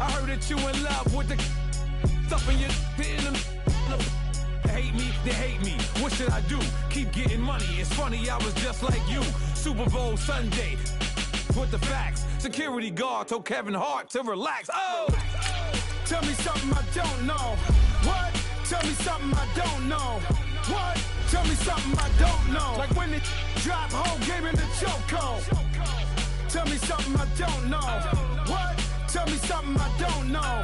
I heard that you in love with the stuff in your hate me, they hate me. What should I do? Keep getting money. It's funny, I was just like you. Super Bowl Sunday. With the facts. Security guard told Kevin Hart to relax. Oh! Tell me something I don't know. What? Tell me something I don't know. What? Tell me something I don't know. Like when it drop whole game in the chokehold. Tell me something I don't know. What? Tell me something I don't know.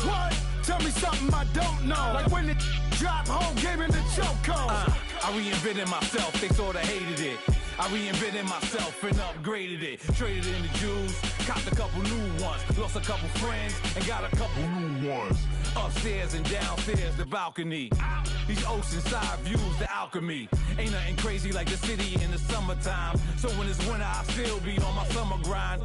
What? Tell me something I don't know. Like when it drop whole game in the chokehold. I reinvented myself, they sorta hated it. I reinvented myself and upgraded it. Traded in the Jews, copped a couple new ones. Lost a couple friends and got a couple new ones. Upstairs and downstairs, the balcony. These oceanside views, the alchemy. Ain't nothing crazy like the city in the summertime. So when it's winter, I still be on my summer grind.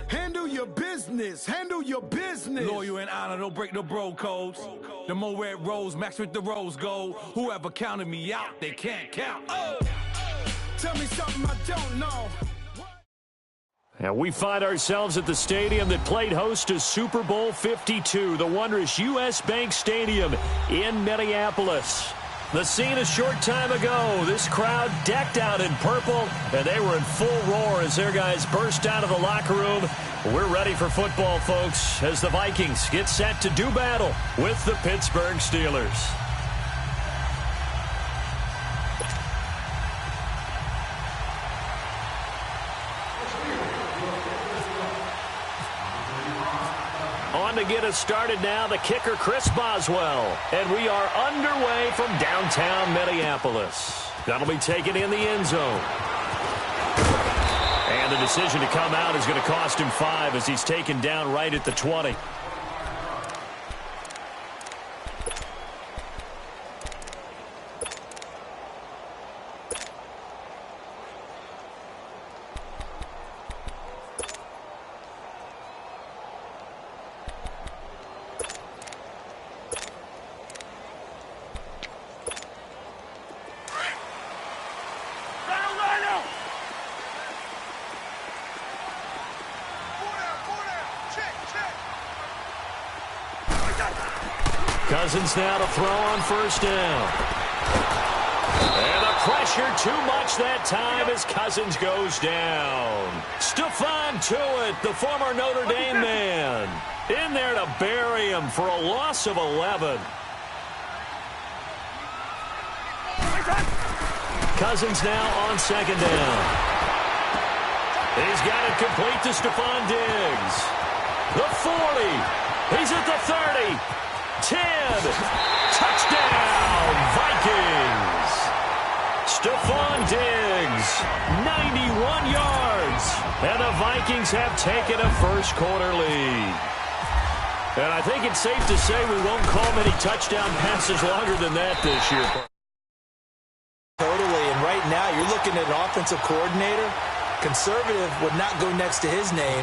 Handle your business, handle your business. Loyal and honor, don't break the bro codes. The more red rose, match with the rose gold. Whoever counted me out, they can't count. Oh! Tell me something I don't know. And we find ourselves at the stadium that played host to Super Bowl 52, the wondrous U.S. Bank Stadium in Minneapolis. The scene a short time ago, this crowd decked out in purple, and they were in full roar as their guys burst out of the locker room. We're ready for football, folks, as the Vikings get set to do battle with the Pittsburgh Steelers. On to get us started now, the kicker, Chris Boswell. And we are underway from downtown Minneapolis. That'll be taken in the end zone. And the decision to come out is going to cost him 5 as he's taken down right at the 20. Cousins now to throw on first down. And the pressure too much that time as Cousins goes down. Stephon Tuitt, the former Notre Dame man, in there to bury him for a loss of 11. Cousins now on second down. He's got it complete to Stephon Diggs. The 40. He's at the 30. 10. Touchdown, Vikings. Stephon Diggs, 91 yards. And the Vikings have taken a first quarter lead. And I think it's safe to say we won't call many touchdown passes longer than that this year. Totally, and right now you're looking at an offensive coordinator. Conservative would not go next to his name.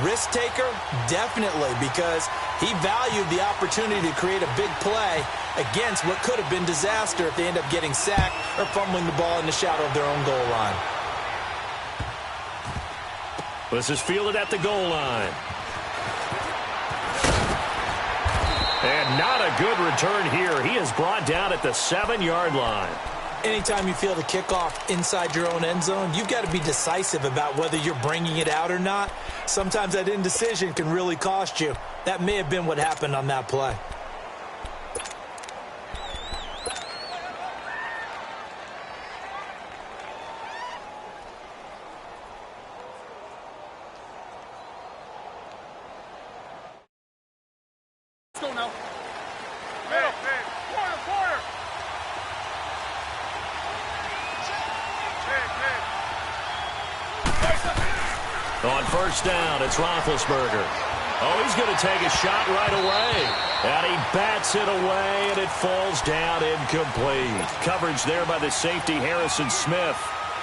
Risk taker, definitely, because he valued the opportunity to create a big play against what could have been disaster if they end up getting sacked or fumbling the ball in the shadow of their own goal line. This is fielded at the goal line. And not a good return here. He is brought down at the 7-yard line. Anytime you feel the kickoff inside your own end zone, you've got to be decisive about whether you're bringing it out or not. Sometimes that indecision can really cost you. That may have been what happened on that play. Let's go now. On first down, it's Roethlisberger. Oh, he's going to take a shot right away. And he bats it away, and it falls down incomplete. Coverage there by the safety, Harrison Smith.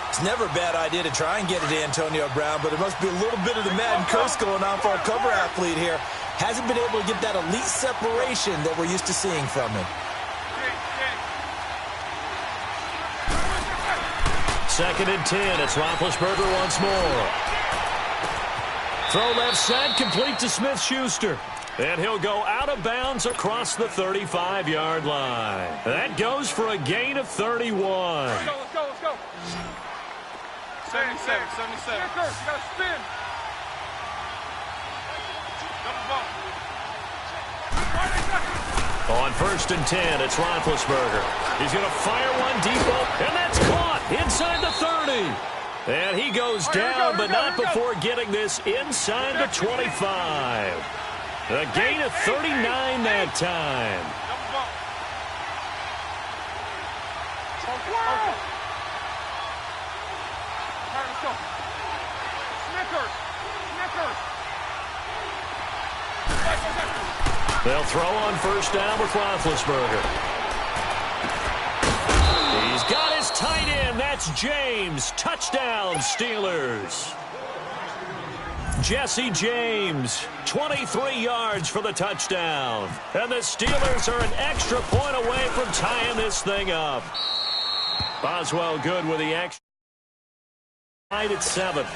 It's never a bad idea to try and get it to Antonio Brown, but there must be a little bit of the Madden curse going on for our cover athlete here. Hasn't been able to get that elite separation that we're used to seeing from him. Second and 10. It's Roethlisberger once more. Throw left side, complete to Smith-Schuster. And he'll go out of bounds across the 35-yard line. That goes for a gain of 31. Let's go. 77. You got to spin. Double bump. On 1st and 10, it's Roethlisberger. He's going to fire one deep, and that's caught inside the 30. And he goes down, but not before getting this inside the 25. A gain of 39 that time. They'll throw on 1st down with Roethlisberger. He's got his tight end. That's James. Touchdown, Steelers. Jesse James, 23 yards for the touchdown. And the Steelers are an extra point away from tying this thing up. Boswell good with the extra. Tied at 7.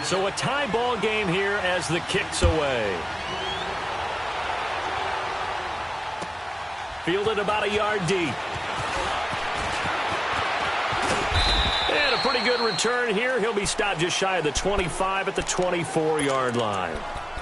So a tie ball game here as the kick's away. Fielded about a yard deep. And a pretty good return here. He'll be stopped just shy of the 25 at the 24-yard line.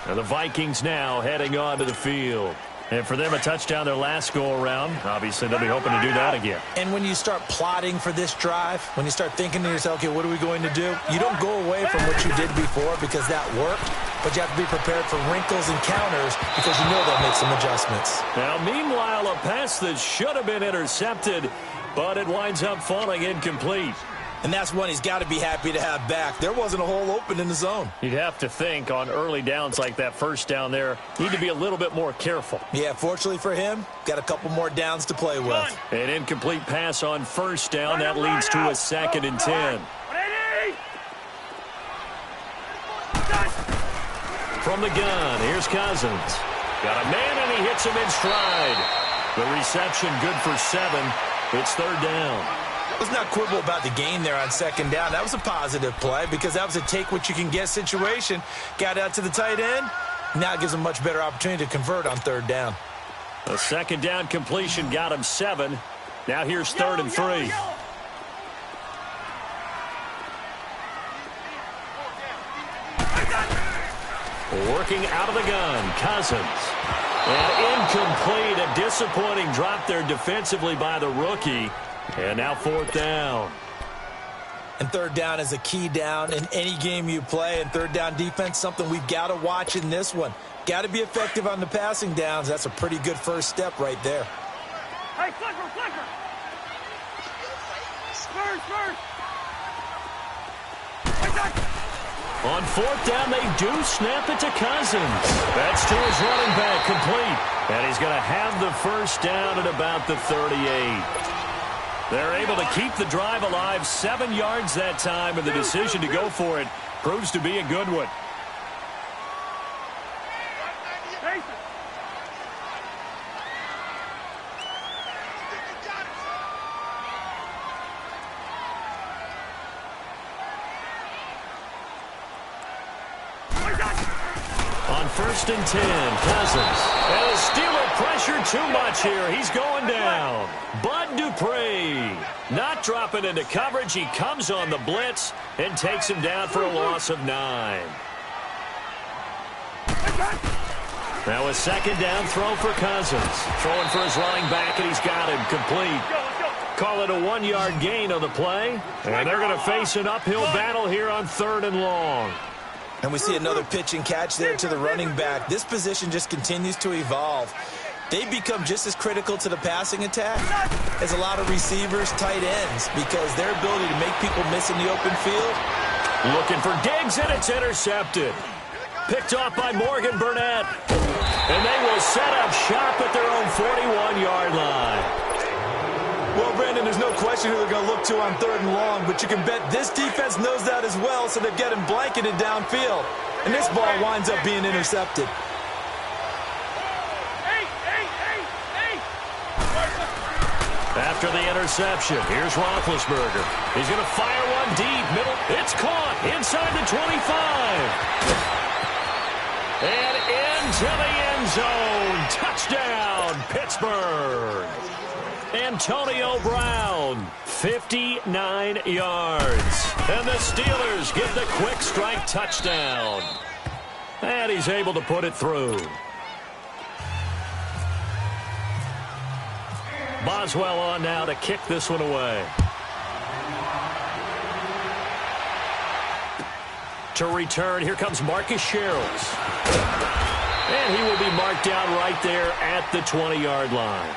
And the Vikings now heading onto the field. And for them, a touchdown their last go-around. Obviously, they'll be hoping to do that again. And when you start plotting for this drive, when you start thinking to yourself, okay, what are we going to do? You don't go away from what you did before because that worked, but you have to be prepared for wrinkles and counters because you know they'll make some adjustments. Now, meanwhile, a pass that should have been intercepted, but it winds up falling incomplete. And that's one he's got to be happy to have back. There wasn't a hole open in the zone. You'd have to think on early downs like that 1st down there, need to be a little bit more careful. Yeah, fortunately for him, got a couple more downs to play with. An incomplete pass on 1st down. That leads to a 2nd and 10. From the gun, here's Cousins. Got a man, and he hits him in stride. The reception good for 7. It's 3rd down. Let's not quibble about the gain there on 2nd down. That was a positive play because that was a take-what-you-can-get situation. Got out to the tight end. Now it gives him much better opportunity to convert on 3rd down. A 2nd down completion got him 7. Now here's 3rd and 3. Working out of the gun, Cousins. And incomplete, a disappointing drop there defensively by the rookie. And now 4th down. And 3rd down is a key down in any game you play. And 3rd down defense, something we've got to watch in this one. Got to be effective on the passing downs. That's a pretty good first step right there. Hey, flicker. First. On 4th down, they do snap it to Cousins. That's to his running back, complete. And he's going to have the 1st down at about the 38. They're able to keep the drive alive, 7 yards that time, and the decision to go for it proves to be a good one. On 1st and 10, Cousins. And the Steeler pressure too much here. He's going down. Bud Dupree not dropping into coverage. He comes on the blitz and takes him down for a loss of 9. Now a 2nd down throw for Cousins. Throwing for his running back, and he's got him complete. Call it a 1-yard gain on the play. And they're going to face an uphill battle here on 3rd and long. And we see another pitch and catch there to the running back. This position just continues to evolve. They become just as critical to the passing attack as a lot of receivers, tight ends, because their ability to make people miss in the open field. Looking for Diggs, and it's intercepted. Picked off by Morgan Burnett. And they will set up shop at their own 41-yard line. Well, Brandon, there's no question who they're going to look to on 3rd and long, but you can bet this defense knows that as well, so they're getting blanketed downfield. And this ball winds up being intercepted. After the interception, here's Roethlisberger. He's going to fire one deep, middle. It's caught inside the 25. zone. Touchdown, Pittsburgh. Antonio Brown, 59 yards. And the Steelers get the quick strike touchdown. And he's able to put it through. Boswell on now to kick this one away. To return, here comes Marcus Sherrills. And he will be marked down right there at the 20-yard line.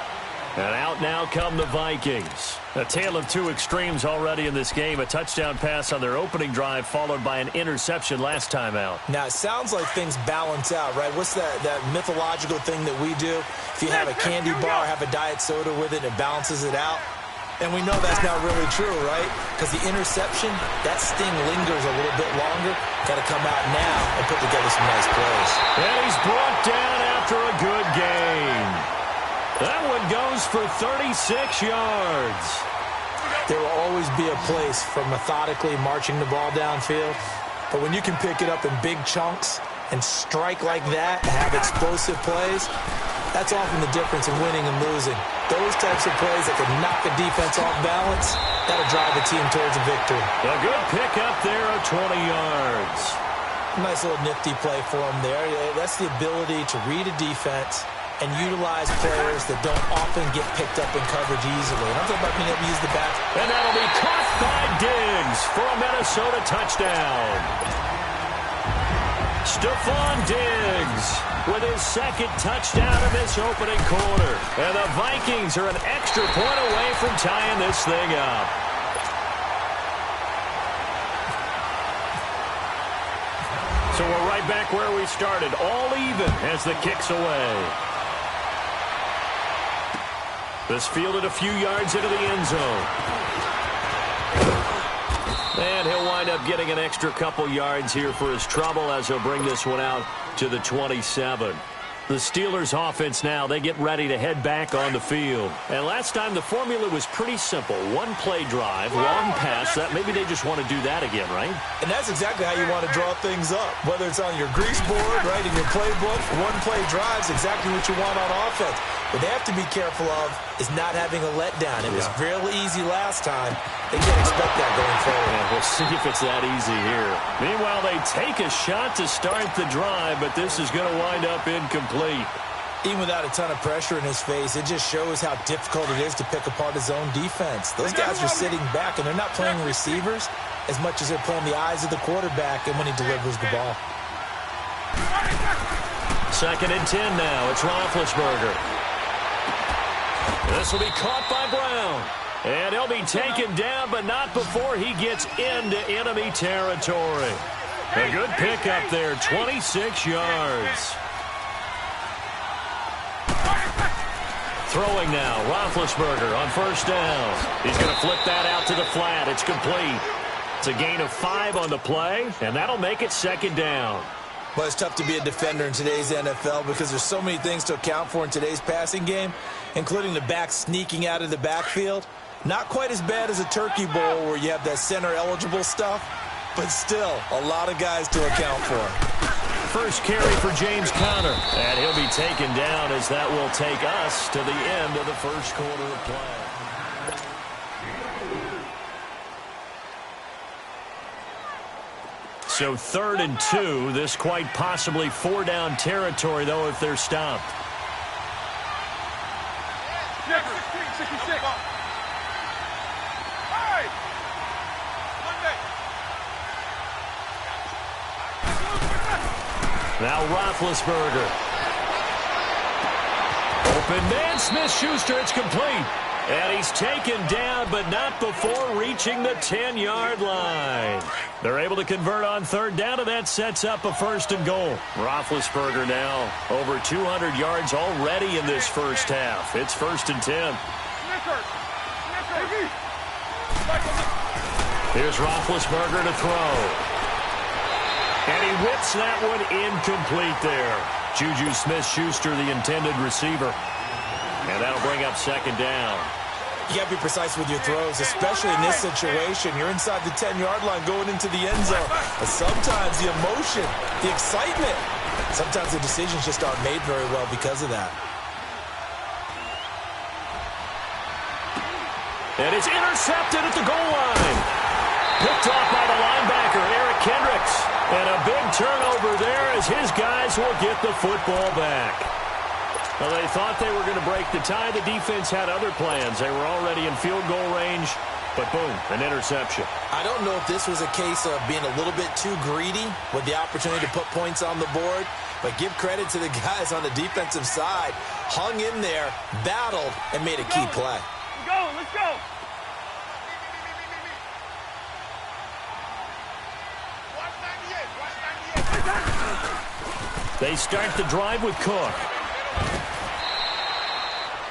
And out now come the Vikings. A tale of two extremes already in this game. A touchdown pass on their opening drive followed by an interception last time out. Now, it sounds like things balance out, right? What's that mythological thing that we do? If you have a candy bar, have a diet soda with it, it balances it out. And we know that's not really true, right? Because the interception, that sting lingers a little bit longer. Got to come out now and put together some nice plays. And he's brought down after a good game. That one goes for 36 yards. There will always be a place for methodically marching the ball downfield. But when you can pick it up in big chunks and strike like that and have explosive plays, that's often the difference in winning and losing. Those types of plays that can knock a defense off balance, that'll drive a team towards a victory. A good pickup there of 20 yards. Nice little nifty play for him there. That's the ability to read a defense and utilize players that don't often get picked up in coverage easily. And I'm talking about being able to use the back. And that'll be caught by Diggs for a Minnesota touchdown. Stephon Diggs with his second touchdown of this opening quarter. And the Vikings are an extra point away from tying this thing up. So we're right back where we started, all even as the kick's away. This fielded a few yards into the end zone. And he'll wind up getting an extra couple yards here for his trouble as he'll bring this one out to the 27. The Steelers offense now, they get ready to head back on the field. And last time the formula was pretty simple. One play drive, long pass. That maybe they just want to do that again, right? And that's exactly how you want to draw things up. Whether it's on your grease board, right, in your playbook, one play drive is exactly what you want on offense. What they have to be careful of is not having a letdown. It was fairly easy last time. They can't expect that going forward. Yeah, we'll see if it's that easy here. Meanwhile, they take a shot to start the drive, but this is going to wind up incomplete. Even without a ton of pressure in his face, it just shows how difficult it is to pick apart his own defense. Those guys are sitting back, and they're not playing receivers as much as they're playing the eyes of the quarterback and when he delivers the ball. 2nd and 10 now. It's Roethlisberger. This will be caught by Brown. And he'll be taken down, but not before he gets into enemy territory. A good pickup there, 26 yards. Throwing now, Roethlisberger on 1st down. He's going to flip that out to the flat. It's complete. It's a gain of 5 on the play, and that'll make it 2nd down. Well, it's tough to be a defender in today's NFL because there's so many things to account for in today's passing game, including the back sneaking out of the backfield. Not quite as bad as a turkey bowl where you have that center-eligible stuff, but still a lot of guys to account for. First carry for James Conner, and he'll be taken down as that will take us to the end of the first quarter of play. So 3rd and 2, this quite possibly 4-down territory, though, if they're stopped. Now Roethlisberger. Open man, Smith-Schuster, it's complete. And he's taken down, but not before reaching the 10-yard line. They're able to convert on 3rd down, and that sets up a 1st and goal. Roethlisberger now over 200 yards already in this first half. It's 1st and 10. Here's Roethlisberger to throw. And he whips that one incomplete there. Juju Smith-Schuster, the intended receiver. And that'll bring up 2nd down. You got to be precise with your throws, especially in this situation. You're inside the 10-yard line going into the end zone. But sometimes the emotion, the excitement Sometimes the decisions just aren't made very well because of that. And it's intercepted at the goal line. Picked off by the linebacker, Eric Kendricks. And a big turnover there as his guys will get the football back. Well, they thought they were going to break the tie. The defense had other plans. They were already in field goal range, but boom, an interception. I don't know if this was a case of being a little bit too greedy with the opportunity to put points on the board, but give credit to the guys on the defensive side. Hung in there, battled, and made a key play. Let's go. They start the drive with Cook.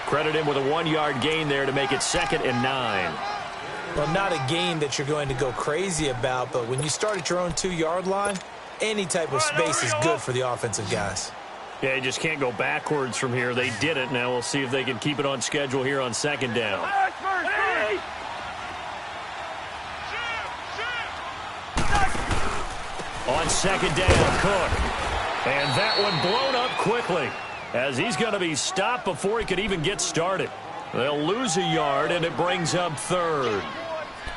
Credit him with a 1-yard gain there to make it 2nd and 9. Well, not a gain that you're going to go crazy about, but when you start at your own 2-yard line, any type of space is good for the offensive guys. Yeah, you just can't go backwards from here. They did it. Now we'll see if they can keep it on schedule here on 2nd down. On 2nd down, Cook. And that one blown up quickly as he's going to be stopped before he could even get started. They'll lose a yard, and it brings up 3rd.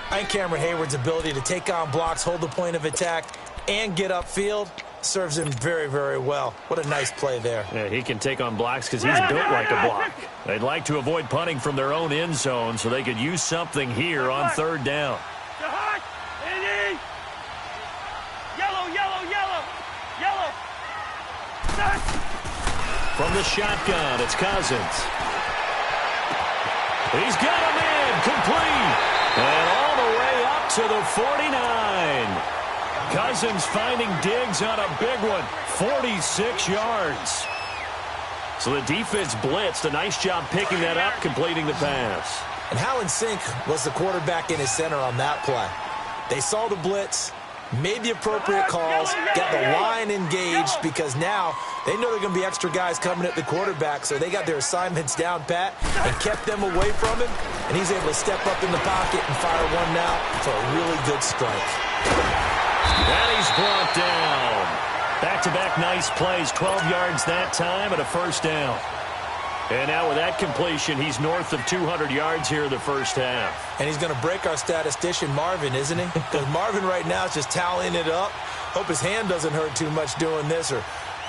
I think Cameron Hayward's ability to take on blocks, hold the point of attack, and get upfield serves him very, very well. What a nice play there. Yeah, he can take on blocks because he's built like a block. They'd like to avoid punting from their own end zone so they could use something here on 3rd down. From the shotgun, it's Cousins. He's got a man complete. And all the way up to the 49. Cousins finding Diggs on a big one. 46 yards. So the defense blitzed. A nice job picking that up, completing the pass. And how in sync was the quarterback in his center on that play? They saw the blitz, made the appropriate calls, got the line engaged because now they know they're going to be extra guys coming at the quarterback, so they got their assignments down pat and kept them away from him, and he's able to step up in the pocket and fire one now for a really good strike. And he's brought down. Back-to-back nice plays, 12 yards that time and a 1st down. And now with that completion, he's north of 200 yards here in the 1st half. And he's going to break our statistician, Marvin, isn't he? Because Marvin right now is just tallying it up. Hope his hand doesn't hurt too much doing this or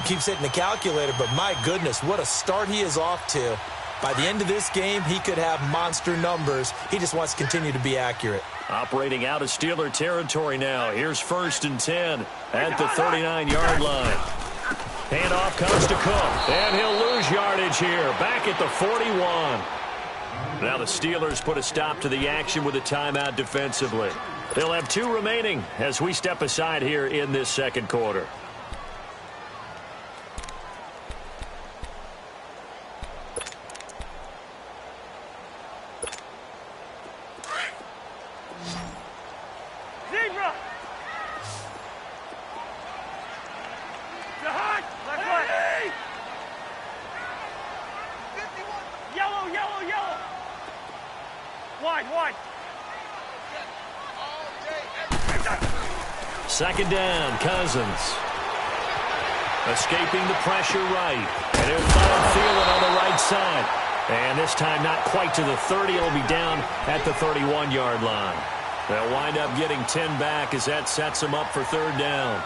keeps hitting the calculator. But my goodness, what a start he is off to. By the end of this game, he could have monster numbers. He just wants to continue to be accurate. Operating out of Steeler territory now. Here's 1st and 10 at the 39-yard line. Handoff comes to Cook, and he'll lose yardage here, back at the 41. Now the Steelers put a stop to the action with a timeout defensively. They'll have 2 remaining as we step aside here in this 2nd quarter. Second down, Cousins. Escaping the pressure right. And he'll find Thielen on the right side. And this time not quite to the 30. It'll be down at the 31-yard line. They'll wind up getting 10 back as that sets them up for 3rd down.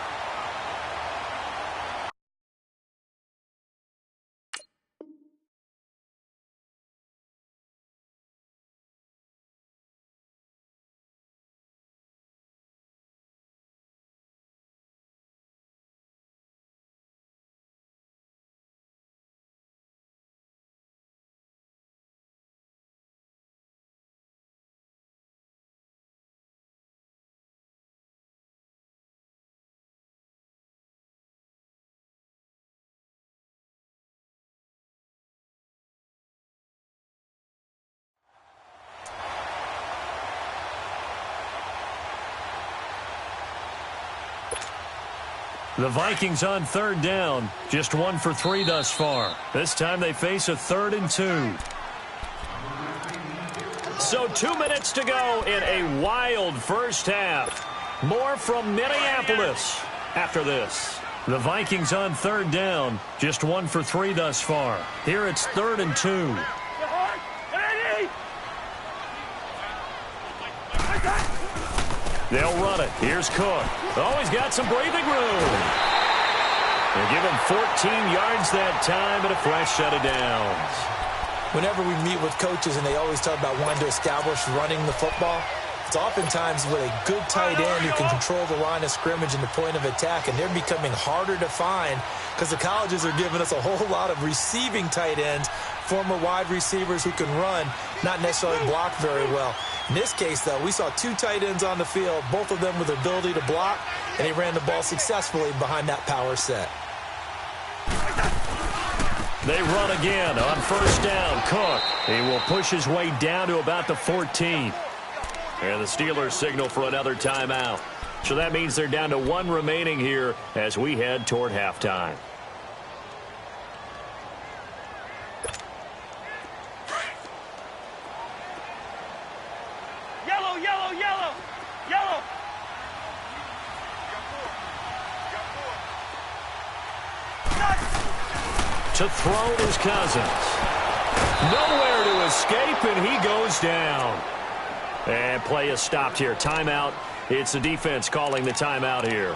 The Vikings on 3rd down, just 1 for 3 thus far. This time they face a 3rd and 2. So 2 minutes to go in a wild 1st half. More from Minneapolis after this. The Vikings on third down. Just 1 for 3 thus far. Here it's 3rd and 2. They'll run it. Here's Cook. Oh, he's got some breathing room. They'll give him 14 yards that time and a fresh set of downs. Whenever we meet with coaches and they always talk about wanting to establish running the football, it's oftentimes with a good tight end who can control the line of scrimmage and the point of attack, and they're becoming harder to find because the colleges are giving us a whole lot of receiving tight ends, former wide receivers who can run, not necessarily block very well. In this case, though, we saw 2 tight ends on the field, both of them with the ability to block, and they ran the ball successfully behind that power set. They run again on first down. Cook, he will push his way down to about the 14. And the Steelers signal for another timeout. So that means they're down to 1 remaining here as we head toward halftime. Yellow, yellow, yellow, yellow. To throw is Cousins. Nowhere to escape, and he goes down. And play is stopped here. Timeout. It's the defense calling the timeout here,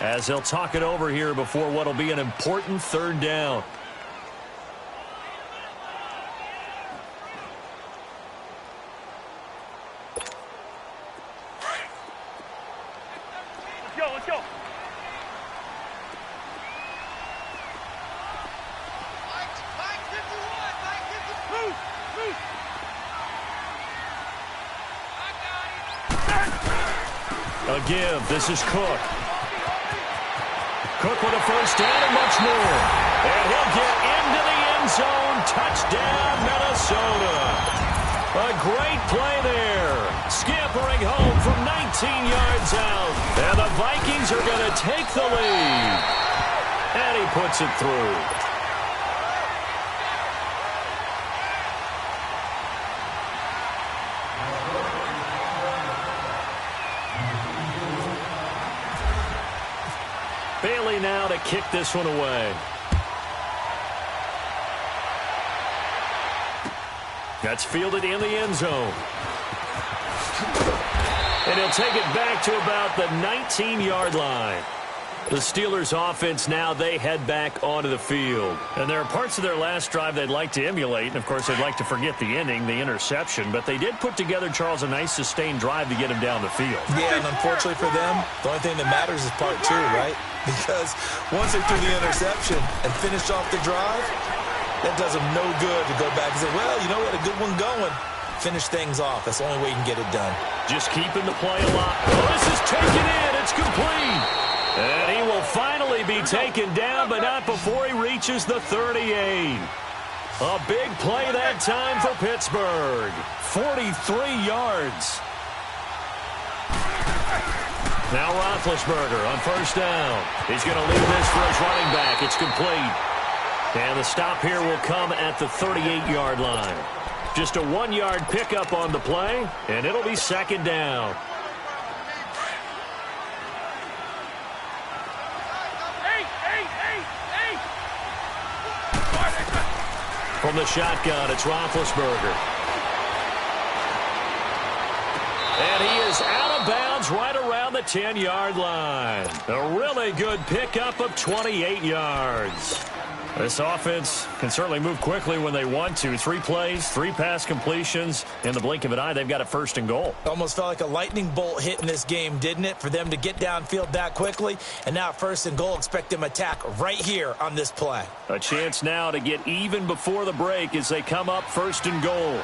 as they'll talk it over here before what will be an important 3rd down. Let's go, let's go. Mike 51, Mike 51. Move, move. A give. This is Cook. Cook with a first down and much more. And he'll get into the end zone. Touchdown, Minnesota. A great play there. Scampering home from 19 yards out. And the Vikings are going to take the lead. And he puts it through. Bailey now to kick this one away. That's fielded in the end zone. And he'll take it back to about the 19-yard line. The Steelers offense now, they head back onto the field. And there are parts of their last drive they'd like to emulate. And, of course, they'd like to forget the ending, the interception. But they did put together, Charles, a nice sustained drive to get him down the field. Yeah, and unfortunately for them, the only thing that matters is part 2, right? Because once they threw the interception and finished off the drive, that does them no good to go back and say, well, you know, we had a good one going. Finish things off. That's the only way you can get it done. Just keeping the play alive. Oh, this is taken in. It's complete. And he will finally be taken down, but not before he reaches the 38. A big play that time for Pittsburgh. 43 yards. Now Roethlisberger on first down. He's going to leave this for his running back. It's complete. And the stop here will come at the 38-yard line. Just a 1-yard pickup on the play, and it'll be 2nd down. From the shotgun, it's Roethlisberger. And he is out of bounds right around the 10-yard line. A really good pickup of 28 yards. This offense can certainly move quickly when they want to. 3 plays, 3 pass completions. In the blink of an eye, they've got a 1st and goal. Almost felt like a lightning bolt hit in this game, didn't it? For them to get downfield that quickly. And now 1st and goal, expect them to attack right here on this play. A chance now to get even before the break as they come up 1st and goal.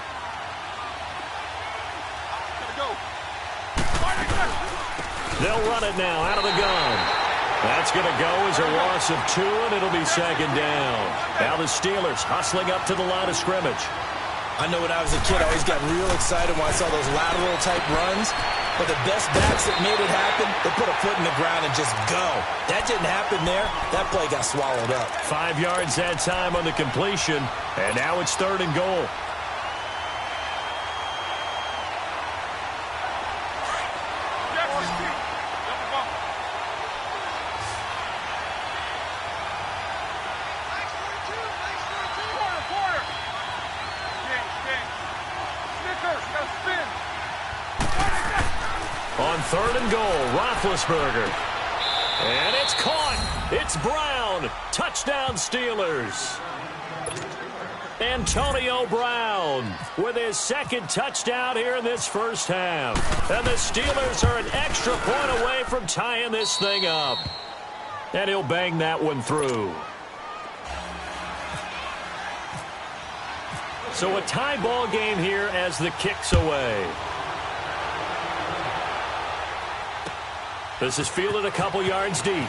They'll run it now out of the gun. That's going to go as a loss of 2, and it'll be 2nd down. Now the Steelers hustling up to the line of scrimmage. I know when I was a kid, I always got real excited when I saw those lateral-type runs. But the best backs that made it happen, they put a foot in the ground and just go. That didn't happen there. That play got swallowed up. 5 yards that time on the completion, and now it's 3rd and goal. 3rd and goal, Roethlisberger. And it's caught. It's Brown. Touchdown Steelers. Antonio Brown with his 2nd touchdown here in this first half. And the Steelers are an extra point away from tying this thing up. And he'll bang that one through. So a tie ball game here as the kick's away. This is fielded a couple yards deep.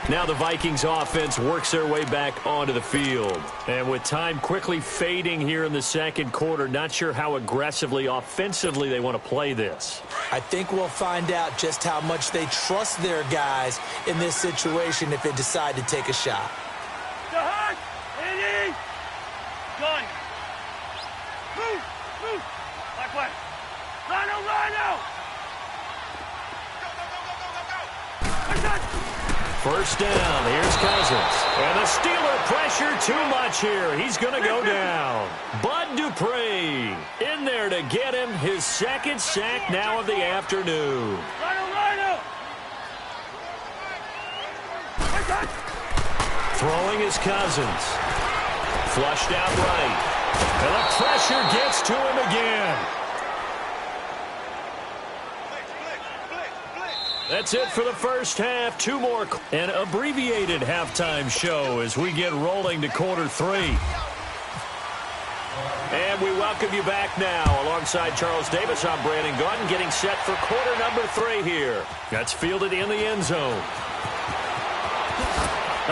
Now the Vikings offense works their way back onto the field. And with time quickly fading here in the 2nd quarter, not sure how aggressively, offensively they want to play this. I think we'll find out just how much they trust their guys in this situation if they decide to take a shot. The hut! Eddie! Gun! Move! Move! Black way! Rhino! Rhino! Go, go, go, go, go, go! First down, here's Cousins. And the Steeler pressure too much here. He's going to go down. Bud Dupree in there to get him his 2nd sack now of the afternoon. Throwing is Cousins. Flushed out right. And the pressure gets to him again. That's it for the first half. 2 more. An abbreviated halftime show as we get rolling to quarter 3. And we welcome you back now. Alongside Charles Davis, I'm Brandon Gaudin, getting set for quarter number 3 here. That's fielded in the end zone.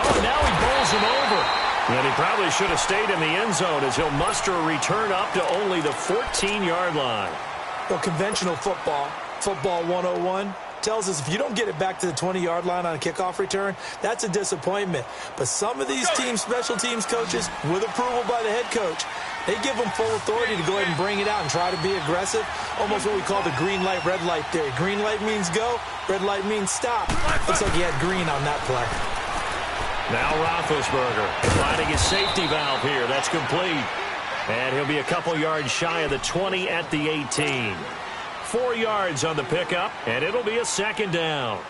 Oh, and now he bowls him over. And he probably should have stayed in the end zone as he'll muster a return up to only the 14-yard line. Well, conventional football 101, tells us if you don't get it back to the 20-yard line on a kickoff return, that's a disappointment. But some of these special teams coaches, with approval by the head coach, they give them full authority to go ahead and bring it out and try to be aggressive. Almost what we call the green light, red light theory. Green light means go, red light means stop. Looks like he had green on that play. Now Roethlisberger finding his safety valve here. That's complete. And he'll be a couple yards shy of the 20 at the 18. 4 yards on the pickup, and it'll be a 2nd down.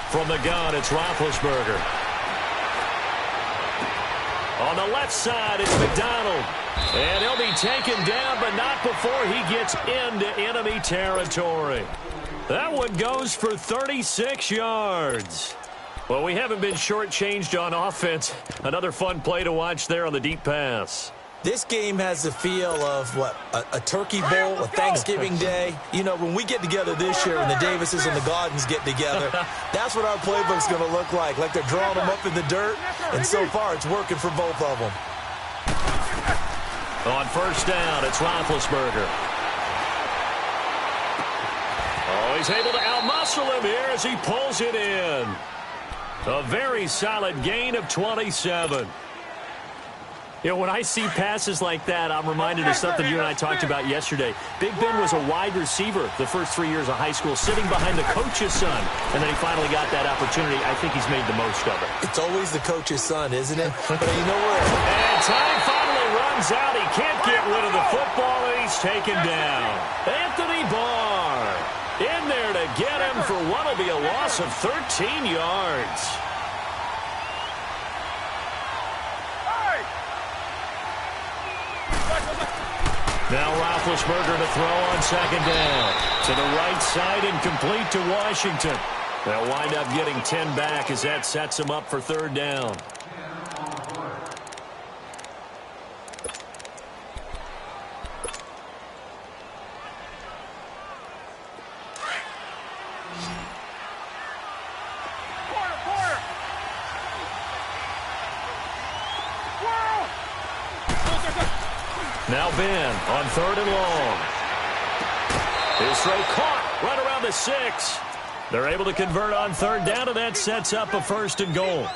From the gun, it's Roethlisberger. On the left side, it's McDonald. And he'll be taken down, but not before he gets into enemy territory. That one goes for 36 yards. Well, we haven't been shortchanged on offense. Another fun play to watch there on the deep pass. This game has the feel of, what, a turkey bowl, a Thanksgiving day. You know, when we get together this year and the Davises and the Gaudins get together, that's what our playbook's going to look like they're drawing them up in the dirt, and so far it's working for both of them. On first down, it's Roethlisberger. Oh, he's able to outmuscle him here as he pulls it in. A very solid gain of 27. You know, when I see passes like that, I'm reminded of something you and I talked about yesterday. Big Ben was a wide receiver the first 3 years of high school, sitting behind the coach's son, and then he finally got that opportunity. I think he's made the most of it. It's always the coach's son, isn't it? But you know what? And time finally runs out. He can't get rid of the football, and he's taken down. Anthony Barr in there to get him for what will be a loss of 13 yards. Now Roethlisberger to throw on 2nd down. To the right side and complete to Washington. They'll wind up getting 10 back as that sets them up for 3rd down. Now Ben on 3rd and long. His throw caught right around the 6. They're able to convert on 3rd down, and that sets up a 1st and goal.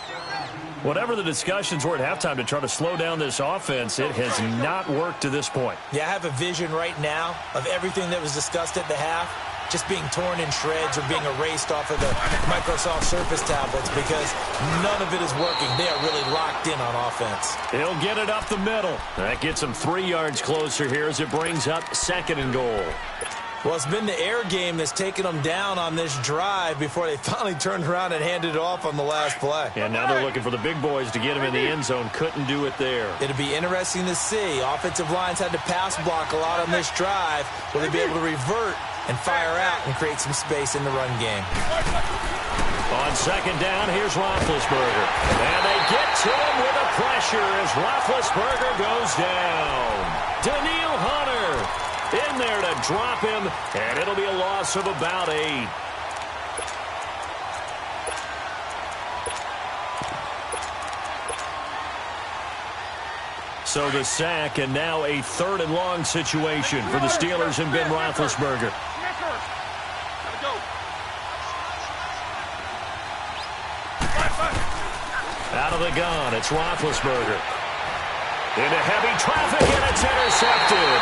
Whatever the discussions were at halftime to try to slow down this offense, it has not worked to this point. Yeah, I have a vision right now of everything that was discussed at the half just being torn in shreds or being erased off of the Microsoft Surface tablets because none of it is working. They are really locked in on offense. He'll get it up the middle. That gets him 3 yards closer here as it brings up 2nd and goal. Well, it's been the air game that's taken them down on this drive before they finally turned around and handed it off on the last play. And now they're looking for the big boys to get him in the end zone. Couldn't do it there. It'll be interesting to see. Offensive lines had to pass block a lot on this drive. Will they be able to revert and fire out and create some space in the run game? On 2nd down, here's Roethlisberger. And they get to him with the pressure as Roethlisberger goes down. Daniil Hunter in there to drop him, and it'll be a loss of about 8. So the sack, and now a 3rd and long situation for the Steelers and Ben Roethlisberger. Out of the gun, it's Roethlisberger. Into heavy traffic, and it's intercepted.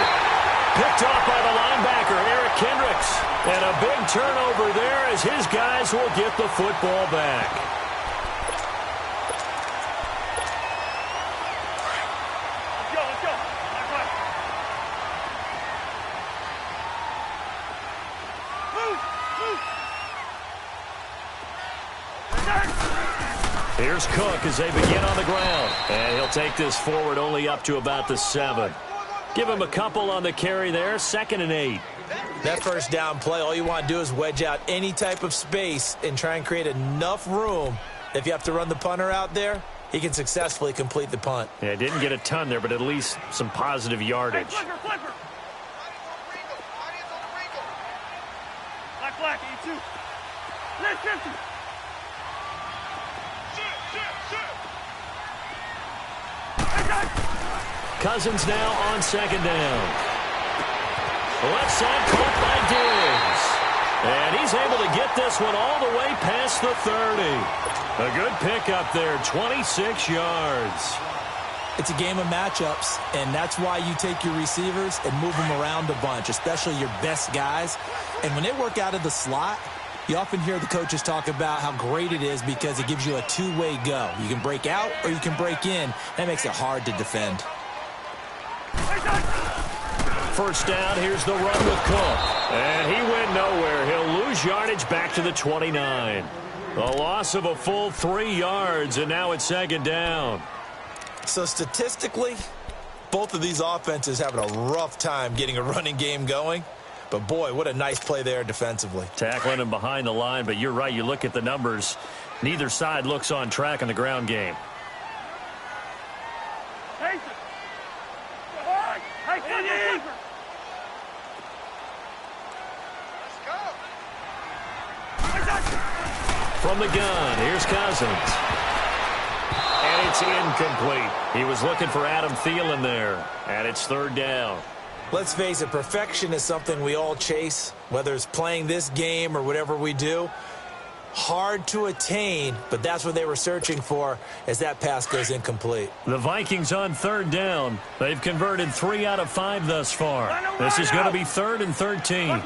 Picked off by the linebacker, Eric Kendricks. And a big turnover there as his guys will get the football back. Let's go. Move. Here's Cook as they begin on the ground. And he'll take this forward only up to about the 7. Give him a couple on the carry there. 2nd and 8. That first down play, all you want to do is wedge out any type of space and try and create enough room. If you have to run the punter out there, he can successfully complete the punt. Yeah, didn't get a ton there, but at least some positive yardage. Hey, flipper. Black, 82. Let's 50. Cousins now on 2nd down. Left side caught by Diggs. And he's able to get this one all the way past the 30. A good pickup there, 26 yards. It's a game of matchups, and that's why you take your receivers and move them around a bunch, especially your best guys. And when they work out of the slot, you often hear the coaches talk about how great it is because it gives you a two-way go. You can break out or you can break in. That makes it hard to defend. 1st down, here's the run with Cook. And he went nowhere. He'll lose yardage back to the 29. A loss of a full 3 yards, and now it's 2nd down. So statistically, both of these offenses having a rough time getting a running game going. But, boy, what a nice play there defensively. Tackling him behind the line, but you're right. You look at the numbers. Neither side looks on track in the ground game. From the gun, here's Cousins. And it's incomplete. He was looking for Adam Thielen there. And it's 3rd down. Let's face it, perfection is something we all chase, whether it's playing this game or whatever we do. Hard to attain, but that's what they were searching for as that pass goes incomplete. The Vikings on 3rd down. They've converted 3 out of 5 thus far. This is going to be 3rd and 13.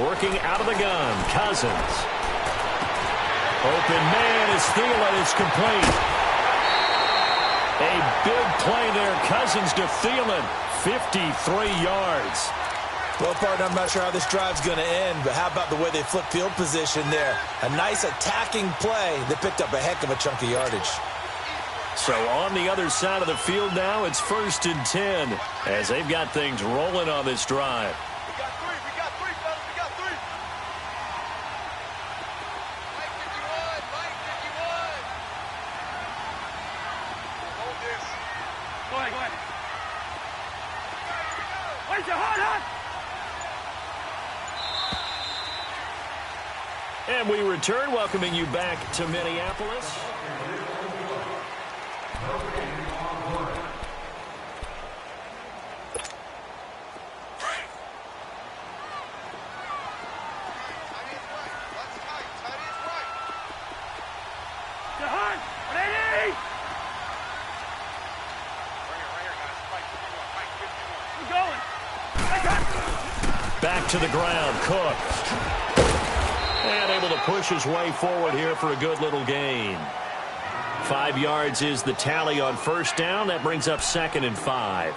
Working out of the gun, Cousins. Open man is Thielen. It's complete. A big play there. Cousins to Thielen. 53 yards. Well, partner, I'm not sure how this drive's going to end, but how about the way they flip field position there? A nice attacking play that picked up a heck of a chunk of yardage. So on the other side of the field now, it's 1st and 10 as they've got things rolling on this drive. We got three, fellas. We got three. Mike 51. Hold this. Go ahead. Wait, you're hot. And we return, welcoming you back to Minneapolis. Back to the ground, Cook. And able to push his way forward here for a good little gain. 5 yards is the tally on first down. That brings up 2nd and 5.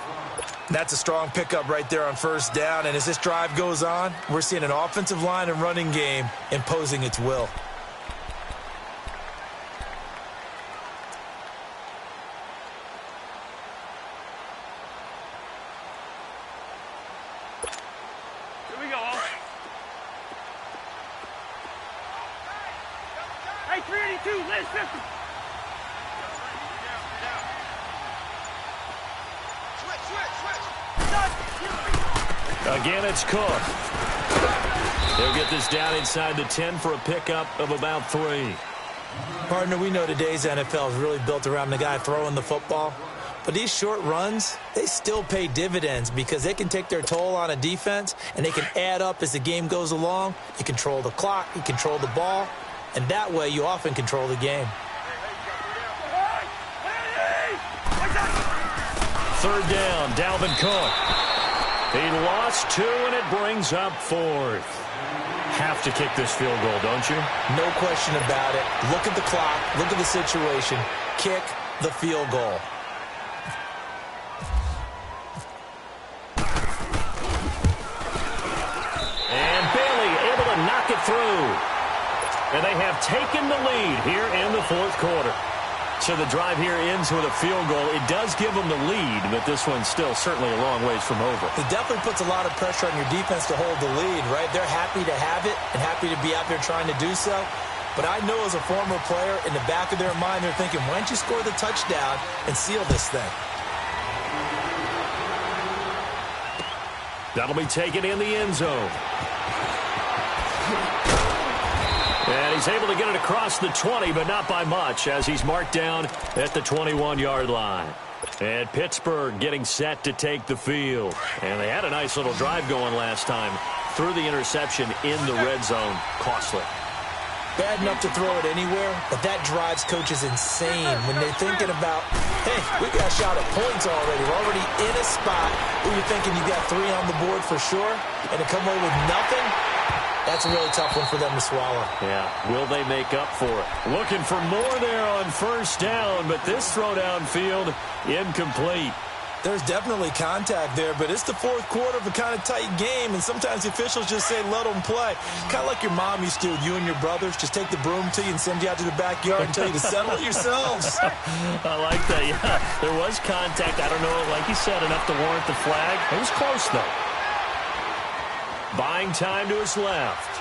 That's a strong pickup right there on first down. And as this drive goes on, we're seeing an offensive line and running game imposing its will. Here we go. Hey, 382, Liz 50. Again, it's Cook. He'll get this down inside the 10 for a pickup of about 3. Partner, we know today's NFL is really built around the guy throwing the football. But these short runs, they still pay dividends because they can take their toll on a defense and they can add up as the game goes along. You control the clock, you control the ball, and that way you often control the game. 3rd down, Dalvin Cook. He lost 2, and it brings up 4th. Have to kick this field goal, don't you? No question about it. Look at the clock. Look at the situation. Kick the field goal. And Bailey able to knock it through. And they have taken the lead here in the 4th quarter. So the drive here ends with a field goal. It does give them the lead, but this one's still certainly a long ways from over. It definitely puts a lot of pressure on your defense to hold the lead, right? They're happy to have it and happy to be out there trying to do so. But I know as a former player, in the back of their mind, they're thinking, why don't you score the touchdown and seal this thing? That'll be taken in the end zone. And he's able to get it across the 20, but not by much, as he's marked down at the 21-yard line. And Pittsburgh getting set to take the field. And they had a nice little drive going last time. Threw the interception in the red zone. Costly. Bad enough to throw it anywhere, but that drives coaches insane when they're thinking about, hey, we got a shot at points already. We're already in a spot where you're thinking you got 3 on the board for sure, and to come away with nothing, that's a really tough one for them to swallow. Yeah, will they make up for it? Looking for more there on first down, but this throw downfield incomplete. There's definitely contact there, but it's the 4th quarter of a kind of tight game, and sometimes the officials just say, let them play. Kind of like your mom used to with you and your brothers. Just take the broom to you and send you out to the backyard and tell you to settle it yourselves. I like that, yeah. There was contact. I don't know, like you said, enough to warrant the flag. It was close, though. Buying time to his left.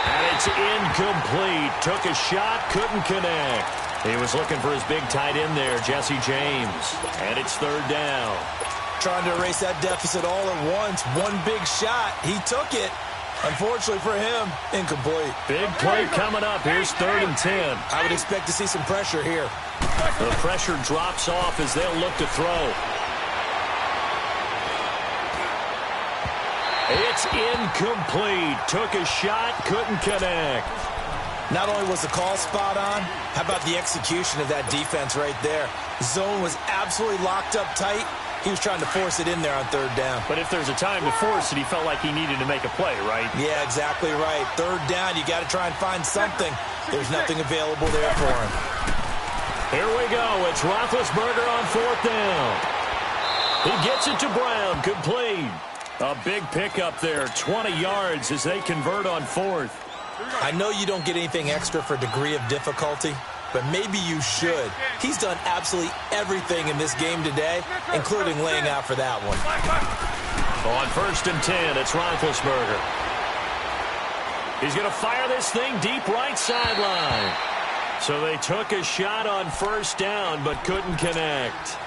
And it's incomplete. Took a shot, couldn't connect. He was looking for his big tight end there, Jesse James. And it's 3rd down. Trying to erase that deficit all at once. One big shot. He took it. Unfortunately for him, incomplete. Big play coming up. Here's 3rd and 10. I would expect to see some pressure here. The pressure drops off as they'll look to throw. It's incomplete. Took a shot, couldn't connect. Not only was the call spot on, how about the execution of that defense right there? The zone was absolutely locked up tight. He was trying to force it in there on 3rd down. But if there's a time to force it, he felt like he needed to make a play, right? Yeah, exactly right. 3rd down, you got to try and find something. There's nothing available there for him. Here we go. It's Roethlisberger on 4th down. He gets it to Brown. Complete. A big pickup there. 20 yards as they convert on 4th. I know you don't get anything extra for degree of difficulty, but maybe you should. He's done absolutely everything in this game today, including laying out for that one. On 1st and 10, it's Roethlisberger. He's going to fire this thing deep right sideline. So they took a shot on 1st down, but couldn't connect.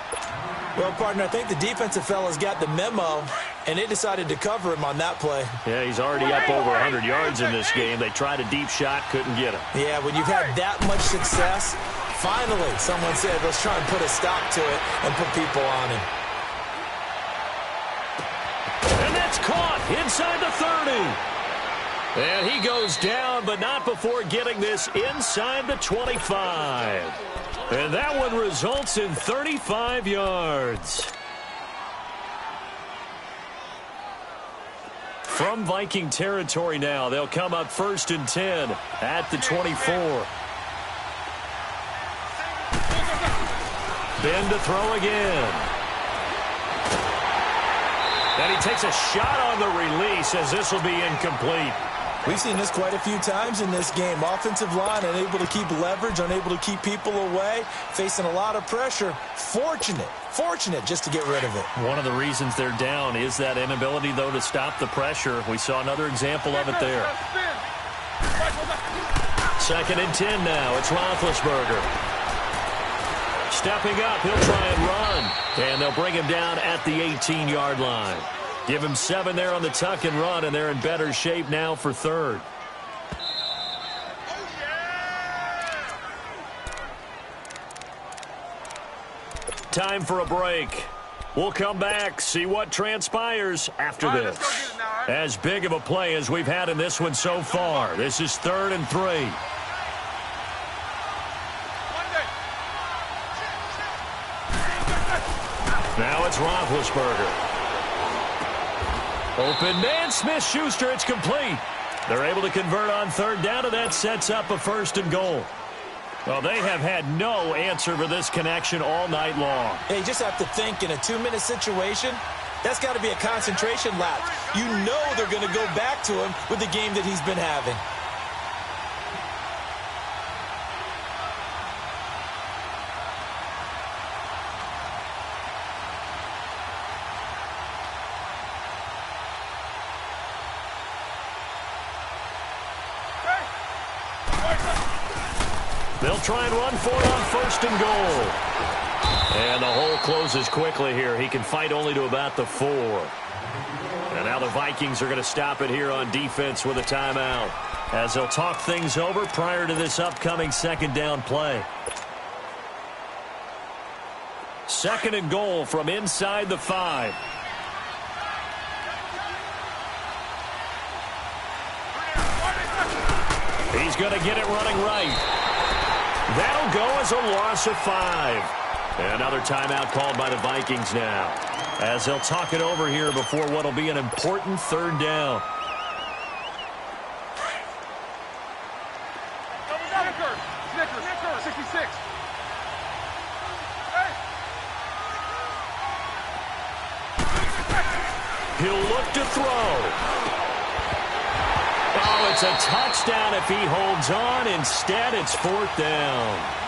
Well, partner, I think the defensive fellas got the memo, and they decided to cover him on that play. Yeah, he's already up over 100 yards in this game. They tried a deep shot, couldn't get him. Yeah, when you've had that much success, finally someone said, let's try and put a stop to it and put people on him. And that's caught inside the 30. And he goes down, but not before getting this inside the 25. And that one results in 35 yards. From Viking territory now, they'll come up 1st and 10 at the 24. Ben to throw again. And he takes a shot on the release as this will be incomplete. We've seen this quite a few times in this game. Offensive line unable to keep leverage, unable to keep people away, facing a lot of pressure. Fortunate just to get rid of it. One of the reasons they're down is that inability, though, to stop the pressure. We saw another example of it there. 2nd and 10 now. It's Roethlisberger. Stepping up, he'll try and run. And they'll bring him down at the 18-yard line. Give him 7 there on the tuck and run, and they're in better shape now for 3rd. Time for a break. We'll come back, see what transpires after this. As big of a play as we've had in this one so far. This is 3rd and 3. Now it's Roethlisberger. Open man, Smith-Schuster, it's complete. They're able to convert on 3rd down, and that sets up a 1st and goal. Well, they have had no answer for this connection all night long. Yeah, you just have to think in a 2-minute situation, that's got to be a concentration lapse. You know they're going to go back to him with the game that he's been having. They'll try and run for it on 1st and goal. And the hole closes quickly here. He can fight only to about the 4. And now the Vikings are going to stop it here on defense with a timeout, as they'll talk things over prior to this upcoming 2nd down play. 2nd and goal from inside the 5. He's going to get it running right. That'll go as a loss of 5. Another timeout called by the Vikings now, as they'll talk it over here before what will be an important 3rd down. Snicker, 66. He'll look to throw. Oh, it's a touchdown if he holds on. Instead, it's 4th down.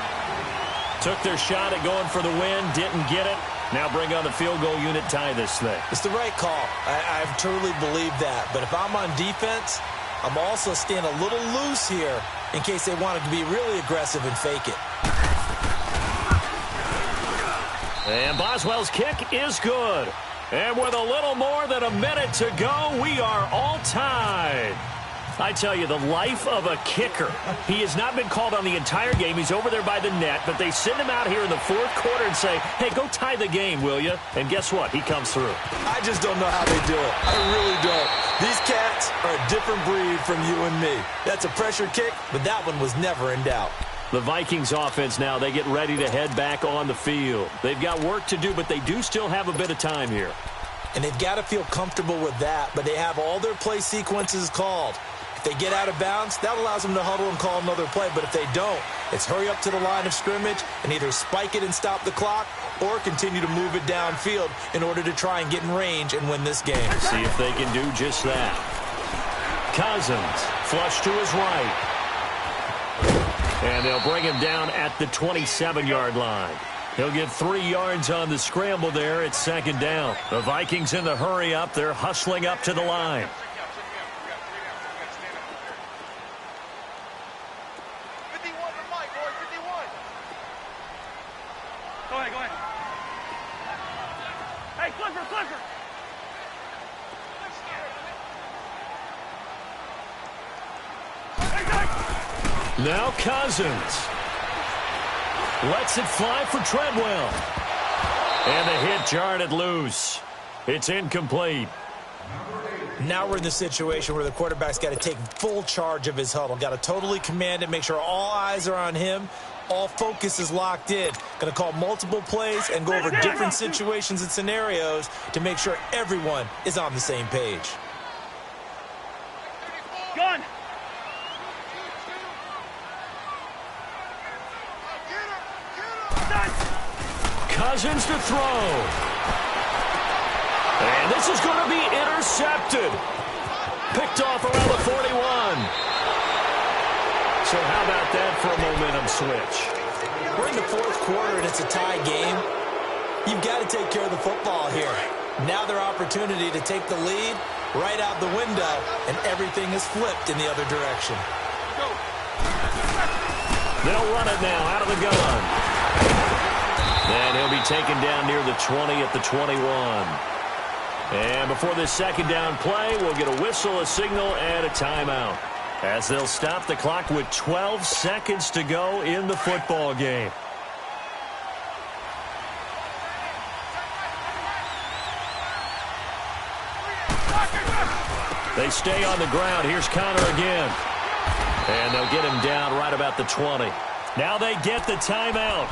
Took their shot at going for the win, didn't get it. Now bring on the field goal unit, tie this thing. It's the right call. I truly believe that. But if I'm on defense, I'm also staying a little loose here in case they wanted to be really aggressive and fake it. And Boswell's kick is good. And with a little more than a minute to go, we are all tied. I tell you, the life of a kicker. He has not been called on the entire game. He's over there by the net, but they send him out here in the 4th quarter and say, hey, go tie the game, will you? And guess what? He comes through. I just don't know how they do it. I really don't. These cats are a different breed from you and me. That's a pressure kick, but that one was never in doubt. The Vikings offense now, they get ready to head back on the field. They've got work to do, but they do still have a bit of time here. And they've got to feel comfortable with that, but they have all their play sequences called. They get out of bounds, that allows them to huddle and call another play. But if they don't, it's hurry up to the line of scrimmage and either spike it and stop the clock or continue to move it downfield in order to try and get in range and win this game. See if they can do just that. Cousins, flush to his right. And they'll bring him down at the 27-yard line. He'll get 3 yards on the scramble there. It's 2nd down. The Vikings in the hurry up. They're hustling up to the line. Now Cousins lets it fly for Treadwell. And the hit jarred it loose. It's incomplete. Now we're in the situation where the quarterback's got to take full charge of his huddle. Got to totally command it, make sure all eyes are on him. All focus is locked in. Going to call multiple plays and go over different situations and scenarios to make sure everyone is on the same page. Cousins to throw. And this is going to be intercepted. Picked off around the 41. So how about that for a momentum switch? We're in the fourth quarter, and it's a tie game. You've got to take care of the football here. Now their opportunity to take the lead right out the window, and everything is flipped in the other direction. They'll run it now out of the gun. And he'll be taken down near the 20 at the 21. And before this second down play, we'll get a whistle, a signal, and a timeout, as they'll stop the clock with 12 seconds to go in the football game. They stay on the ground. Here's Connor again. And they'll get him down right about the 20. Now they get the timeout.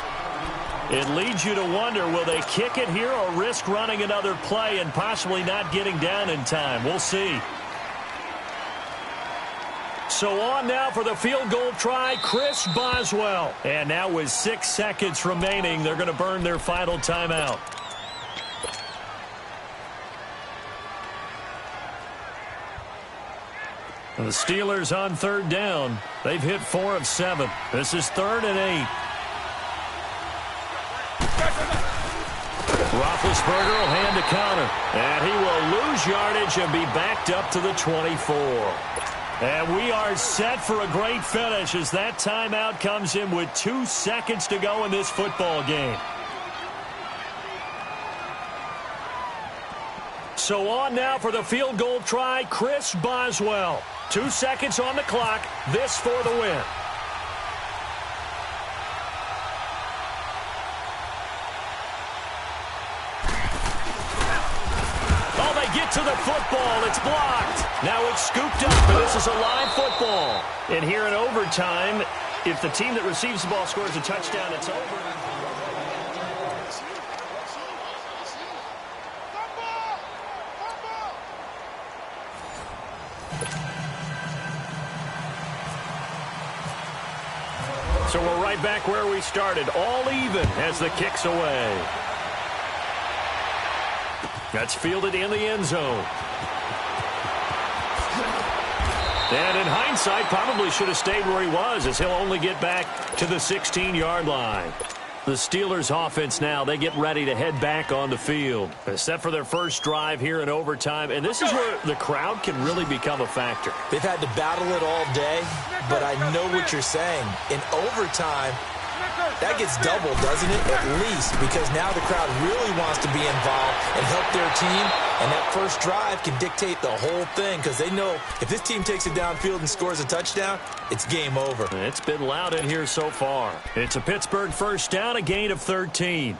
It leads you to wonder, will they kick it here or risk running another play and possibly not getting down in time? We'll see. So on now for the field goal try, Chris Boswell. And now with 6 seconds remaining, they're going to burn their final timeout. The Steelers on third down. They've hit 4 of 7. This is 3rd and 8. Roethlisberger will hand to Connor. And he will lose yardage and be backed up to the 24. And we are set for a great finish as that timeout comes in with 2 seconds to go in this football game. So on now for the field goal try, Chris Boswell. 2 seconds on the clock. This for the win. Oh, they get to the football. It's blocked. Now it's scooped up, and this is a live football. And here in overtime, if the team that receives the ball scores a touchdown, it's over. So we're right back where we started, all even as the kick's away. That's fielded in the end zone. And in hindsight, probably should have stayed where he was, as he'll only get back to the 16-yard line. The Steelers offense now, they get ready to head back on the field. They're set for their first drive here in overtime, and this is where the crowd can really become a factor. They've had to battle it all day, but I know what you're saying. In overtime, that gets doubled, doesn't it? At least, because now the crowd really wants to be involved and help their team, and that first drive can dictate the whole thing, because they know if this team takes it downfield and scores a touchdown, it's game over. It's been loud in here so far. It's a Pittsburgh first down, a gain of 13.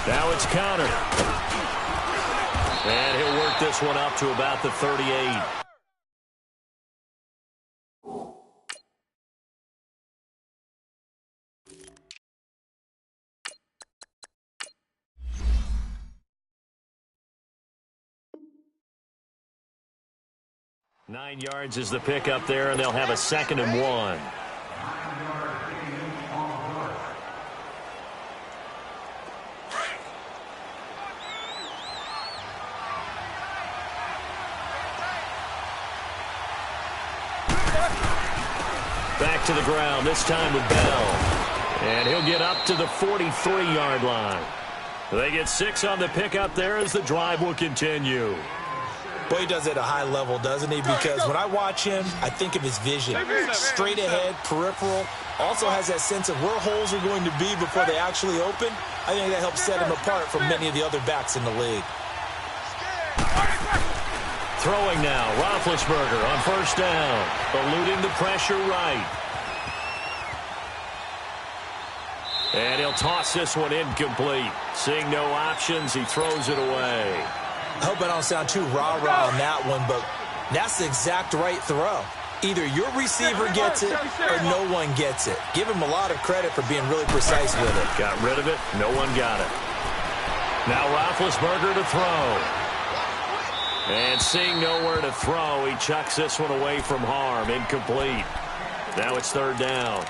Now it's Connor. And he'll work this one up to about the 38. Nine yards is the pick up there, and they'll have a 2nd and 1. Back to the ground, this time with Bell. And he'll get up to the 43-yard line. They get 6 on the pickup there as the drive will continue. Boy, he does it at a high level, doesn't he? Because when I watch him, I think of his vision. Straight ahead, peripheral. Also has that sense of where holes are going to be before they actually open. I think that helps set him apart from many of the other backs in the league. Throwing now, Roethlisberger on first down, eluding the pressure right. And he'll toss this one incomplete. Seeing no options, he throws it away. I hope I don't sound too rah-rah on that one, but that's the exact right throw. Either your receiver gets it or no one gets it. Give him a lot of credit for being really precise with it. Got rid of it. No one got it. Now Roethlisberger to throw. And seeing nowhere to throw, he chucks this one away from harm. Incomplete. Now it's third down.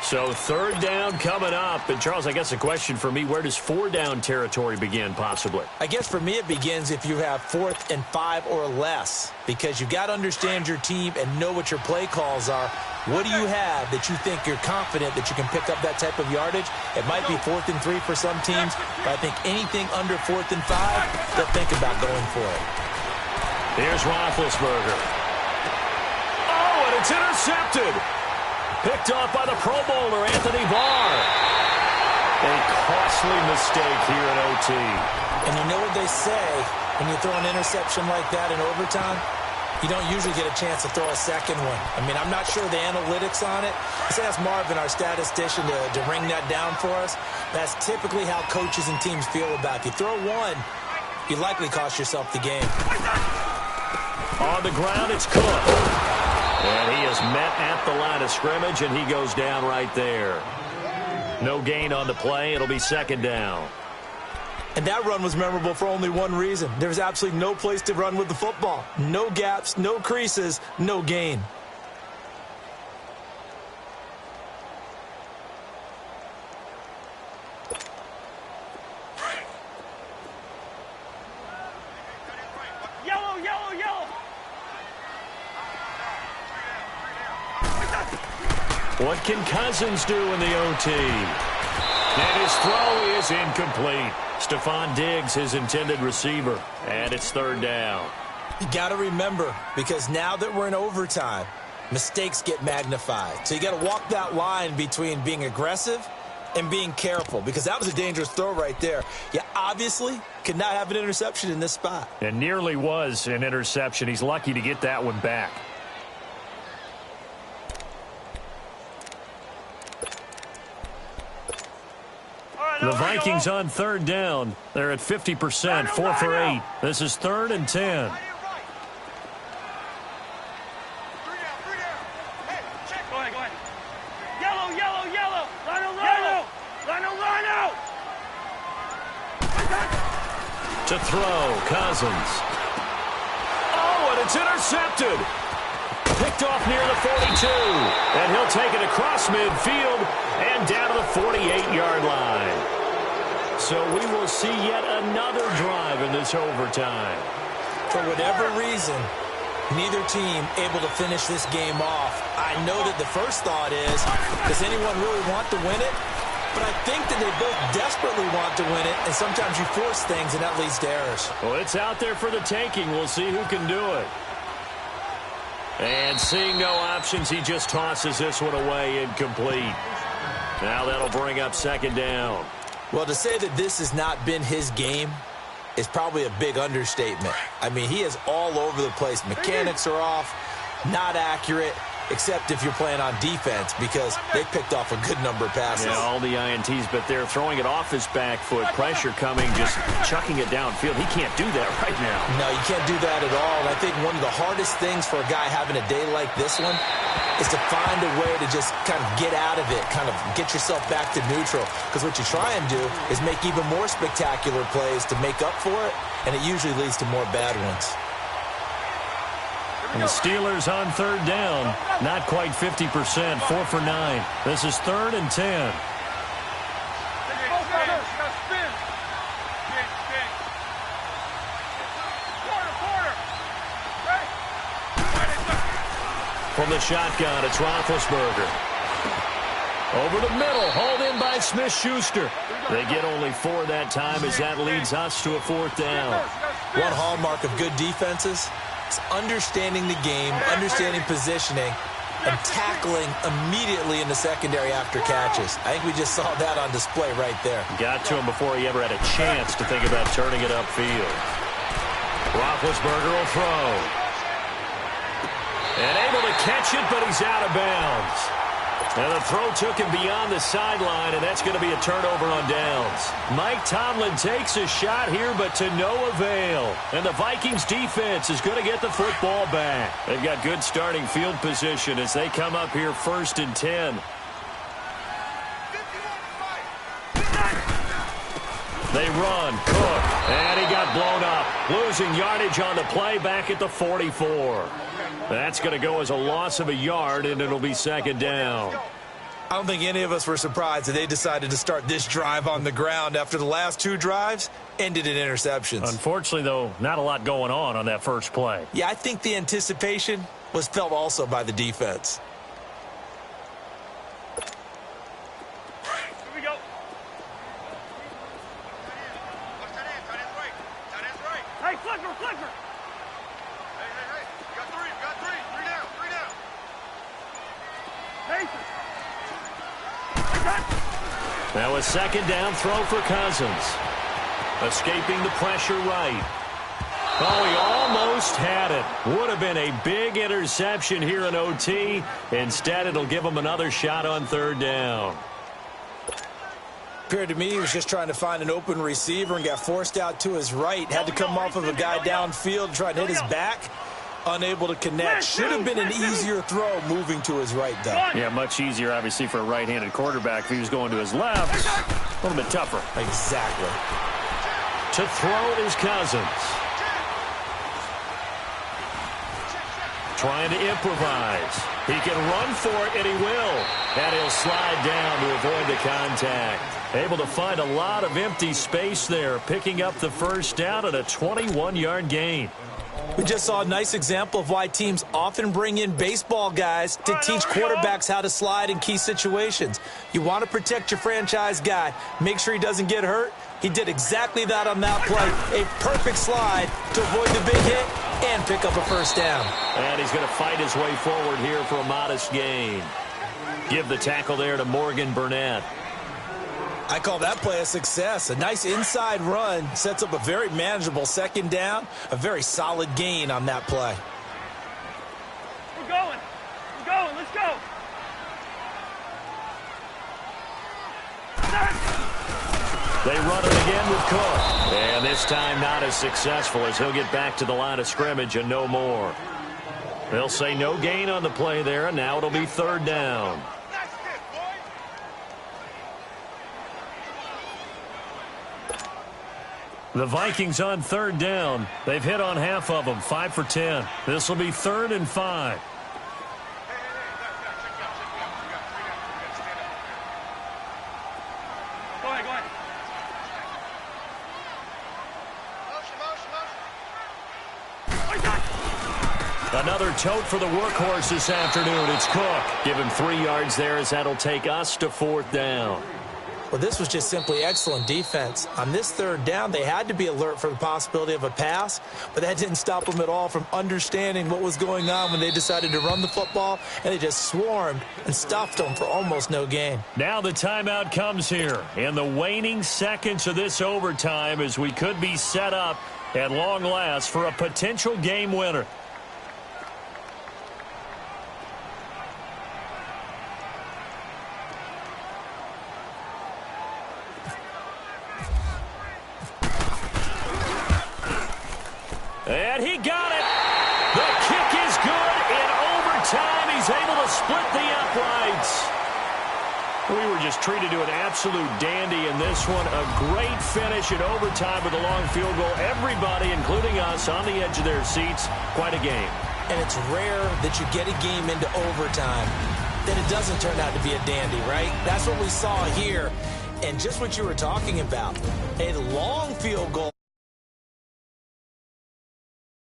So third down coming up. And, Charles, I guess a question for me, where does four-down territory begin possibly? I guess for me it begins if you have 4th and 5 or less, because you've got to understand your team and know what your play calls are. What do you have that you think you're confident that you can pick up that type of yardage? It might be 4th and 3 for some teams, but I think anything under 4th and 5, they'll think about going for it. Here's Roethlisberger. Oh, and it's intercepted. Picked off by the Pro Bowler, Anthony Barr. A costly mistake here in OT. And you know what they say, when you throw an interception like that in overtime, you don't usually get a chance to throw a second one. I mean, I'm not sure the analytics on it. Let's ask Marvin, our statistician, to ring that down for us. That's typically how coaches and teams feel about it. If you throw one, you likely cost yourself the game. On the ground, it's Cook. And he is met at the line of scrimmage, and he goes down right there. No gain on the play. It'll be second down. And that run was memorable for only one reason. There was absolutely no place to run with the football. No gaps, no creases, no gain. Yellow, yellow, yellow. What can Cousins do in the OT? And his throw is incomplete. Stephon Diggs, his intended receiver. And it's third down. You got to remember, because now that we're in overtime, mistakes get magnified. So you got to walk that line between being aggressive and being careful, because that was a dangerous throw right there. You obviously could not have an interception in this spot. And nearly was an interception. He's lucky to get that one back. The Vikings on third down. They're at 50%, 4 for 8. This is 3rd and 10. Yellow, yellow, yellow. Rhino, rhino. Rhino, rhino. To throw, Cousins. Oh, and it's intercepted. Picked off near the 42. And he'll take it across midfield and down to the 48-yard line. So we will see yet another drive in this overtime. For whatever reason, neither team able to finish this game off. I know that the first thought is, does anyone really want to win it? But I think that they both desperately want to win it, and sometimes you force things, and that leads to errors. Well, it's out there for the taking. We'll see who can do it. And seeing no options, he just tosses this one away, incomplete. Now that'll bring up second down. Well, to say that this has not been his game is probably a big understatement. I mean, he is all over the place. Mechanics are off, not accurate, except if you're playing on defense, because they picked off a good number of passes. Yeah, all the INTs, but they're throwing it off his back foot. Pressure coming, just chucking it downfield. He can't do that right now. No, you can't do that at all. And I think one of the hardest things for a guy having a day like this one is to find a way to just kind of get out of it, kind of get yourself back to neutral. Because what you try and do is make even more spectacular plays to make up for it, and it usually leads to more bad ones. And the Steelers on third down, not quite 50%, 4 for 9. This is 3rd and 10. From the shotgun, it's Roethlisberger. Over the middle, hauled in by Smith-Schuster. They get only 4 that time as that leads us to a 4th down. One hallmark of good defenses is understanding the game, understanding positioning, and tackling immediately in the secondary after catches. I think we just saw that on display right there. Got to him before he ever had a chance to think about turning it upfield. Roethlisberger will throw. And able to catch it, but he's out of bounds. And the throw took him beyond the sideline, and that's going to be a turnover on downs. Mike Tomlin takes a shot here, but to no avail. And the Vikings defense is going to get the football back. They've got good starting field position as they come up here 1st and 10. They run, Cook, and he got blown up. Losing yardage on the play back at the 44. That's going to go as a loss of a yard, and it'll be 2nd down. I don't think any of us were surprised that they decided to start this drive on the ground after the last 2 drives ended in interceptions. Unfortunately, though, not a lot going on that first play. Yeah, I think the anticipation was felt also by the defense. Here we go. Watch that end. Tight end's right. Tight end's right. Hey, flipper, flipper. Hey, hey, hey. You got 3. You got 3. 3 down. 3 down. Mason. Now a 2nd down throw for Cousins. Escaping the pressure right. Oh, he almost had it. Would have been a big interception here in OT. Instead, it'll give him another shot on 3rd down. Appeared to me he was just trying to find an open receiver and got forced out to his right. Had to come off of a guy downfield, try to hit his back. Unable to connect. Should have been an easier throw moving to his right, though. Yeah, much easier, obviously, for a right-handed quarterback. If he was going to his left, a little bit tougher. Exactly. To throw is Cousins. Trying to improvise. He can run for it, and he will. And he'll slide down to avoid the contact. Able to find a lot of empty space there, picking up the 1st down at a 21-yard gain. We just saw a nice example of why teams often bring in baseball guys to teach quarterbacks how to slide in key situations. You want to protect your franchise guy. Make sure he doesn't get hurt. He did exactly that on that play. A perfect slide to avoid the big hit and pick up a 1st down. And he's going to fight his way forward here for a modest gain. Give the tackle there to Morgan Burnett. I call that play a success. A nice inside run sets up a very manageable 2nd down. A very solid gain on that play. We're going. We're going. Let's go. They run it again with Cook. And this time not as successful as he'll get back to the line of scrimmage and no more. They'll say no gain on the play there, and now it'll be 3rd down. The Vikings on 3rd down. They've hit on half of them, 5 for 10. This will be 3rd and 5. Go ahead, go ahead. Motion, motion, motion. Another tote for the workhorse this afternoon. It's Cook. Give him 3 yards there as that'll take us to 4th down. Well, this was just simply excellent defense. On this 3rd down, they had to be alert for the possibility of a pass, but that didn't stop them at all from understanding what was going on when they decided to run the football, and they just swarmed and stuffed them for almost no gain. Now the timeout comes here in the waning seconds of this overtime as we could be set up at long last for a potential game winner. And he got it. The kick is good in overtime. He's able to split the uprights. We were just treated to an absolute dandy in this one. A great finish in overtime with a long field goal. Everybody, including us, on the edge of their seats. Quite a game. And it's rare that you get a game into overtime that it doesn't turn out to be a dandy, right? That's what we saw here. And just what you were talking about, a long field goal.